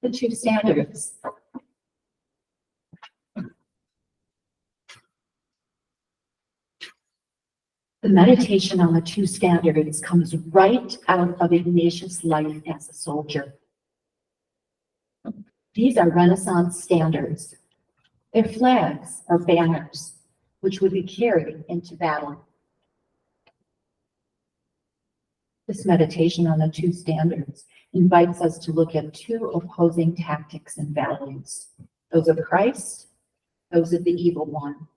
The two standards. The meditation on the two standards comes right out of Ignatius' life as a soldier. These are Renaissance standards. They're flags or banners, which would be carried into battle. This meditation on the two standards invites us to look at two opposing tactics and values, those of Christ, those of the evil one.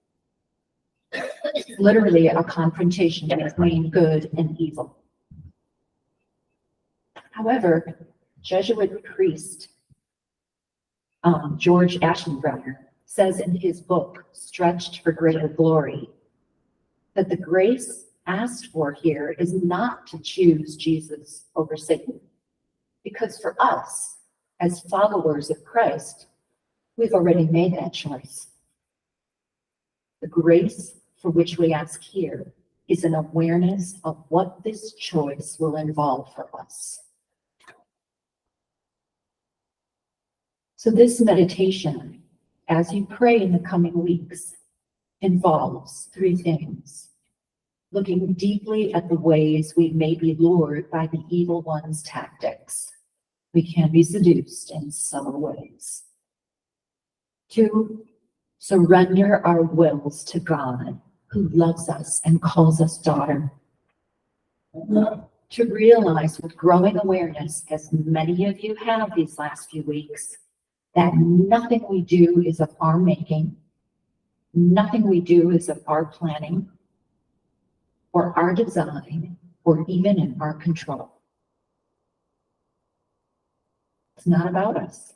It's literally a confrontation between good and evil. However, Jesuit priest George Aschenbrenner says in his book, Stretched for Greater Glory, that the grace asked for here is not to choose Jesus over Satan, because for us, as followers of Christ, we've already made that choice. The grace for which we ask here is an awareness of what this choice will involve for us. So this meditation, as you pray in the coming weeks, involves three things. Looking deeply at the ways we may be lured by the evil one's tactics. We can be seduced in subtle ways. 2, surrender our wills to God, who loves us and calls us daughter. To realize with growing awareness, as many of you have these last few weeks, that nothing we do is of our making, nothing we do is of our planning, or our design, or even in our control. It's not about us.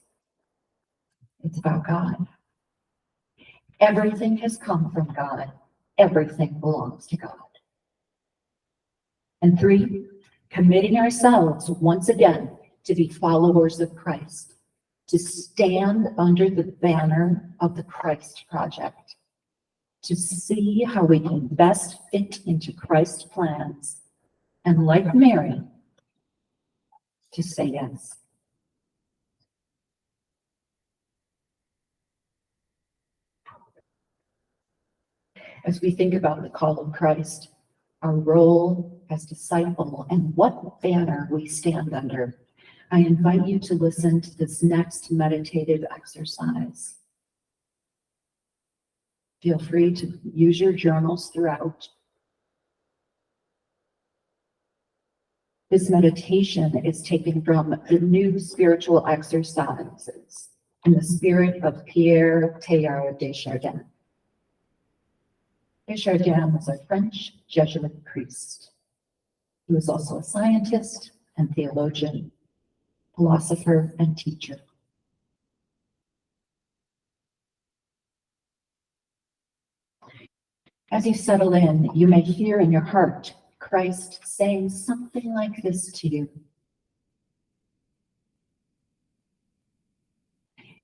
It's about God. Everything has come from God. Everything belongs to God. And 3, committing ourselves once again to be followers of Christ, to stand under the banner of the Christ Project, to see how we can best fit into Christ's plans, and like Mary, to say yes. As we think about the call of Christ, our role as disciple, and what banner we stand under, I invite you to listen to this next meditative exercise. Feel free to use your journals throughout. This meditation is taken from the New Spiritual Exercises in the spirit of Pierre Teilhard de Chardin. De Chardin was a French Jesuit priest. He was also a scientist and theologian, philosopher and teacher. As you settle in, you may hear in your heart Christ saying something like this to you.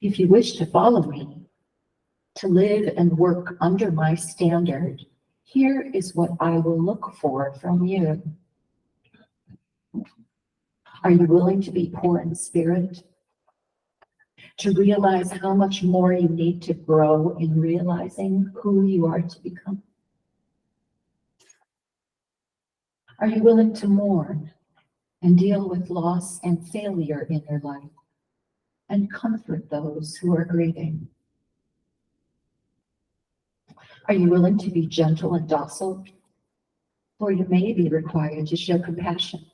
If you wish to follow me, to live and work under my standard, here is what I will look for from you. Are you willing to be poor in spirit? To realize how much more you need to grow in realizing who you are to become? Are you willing to mourn and deal with loss and failure in your life and comfort those who are grieving? Are you willing to be gentle and docile? Or you may be required to show compassion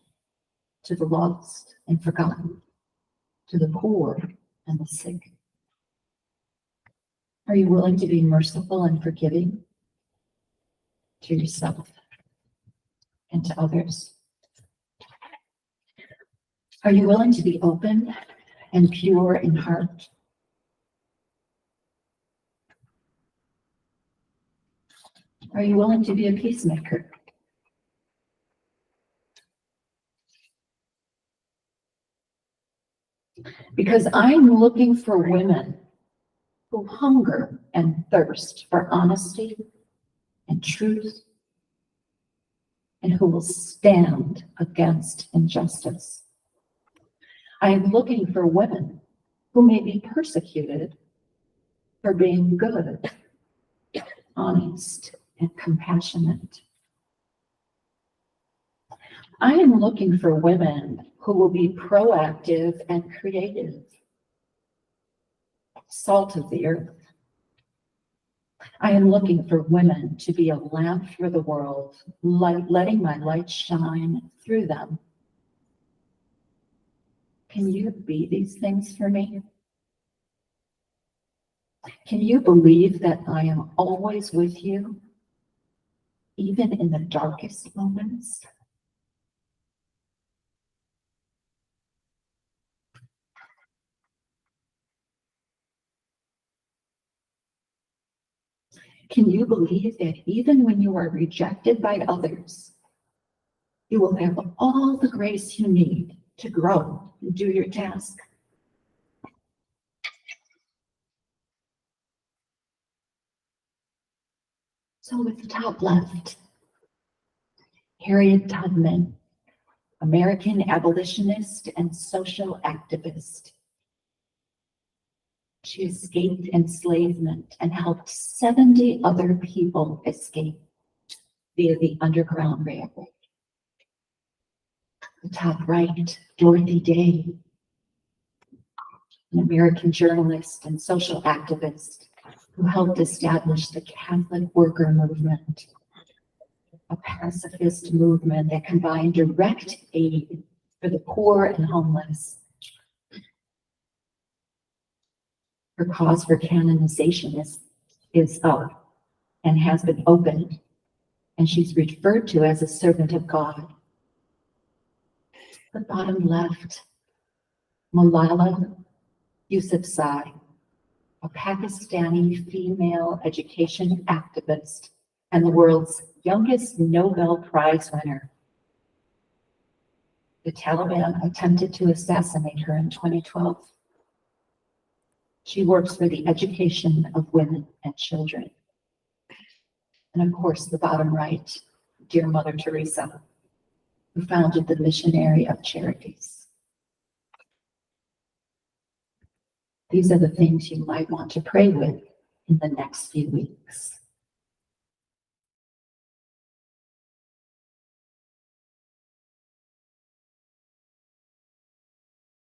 to the lost and forgotten, to the poor and the sick. Are you willing to be merciful and forgiving to yourself and to others? Are you willing to be open and pure in heart? Are you willing to be a peacemaker? Because I'm looking for women who hunger and thirst for honesty and truth, and who will stand against injustice. I am looking for women who may be persecuted for being good, honest, and compassionate. I am looking for women who will be proactive and creative, salt of the earth. I am looking for women to be a lamp for the world, letting my light shine through them. Can you be these things for me? Can you believe that I am always with you, even in the darkest moments? Can you believe that even when you are rejected by others, you will have all the grace you need to grow and do your task? So with the top left, Harriet Tubman, American abolitionist and social activist. She escaped enslavement and helped 70 other people escape via the Underground Railroad. The top right, Dorothy Day, an American journalist and social activist who helped establish the Catholic worker movement, a pacifist movement that combined direct aid for the poor and homeless. Her cause for canonization is up and has been opened, and she's referred to as a servant of God. The bottom left, Malala Yousafzai, a Pakistani female education activist and the world's youngest Nobel Prize winner. The Taliban attempted to assassinate her in 2012. She works for the education of women and children. And of course, the bottom right, dear Mother Teresa, who founded the Missionary of Charities. These are the things you might want to pray with in the next few weeks.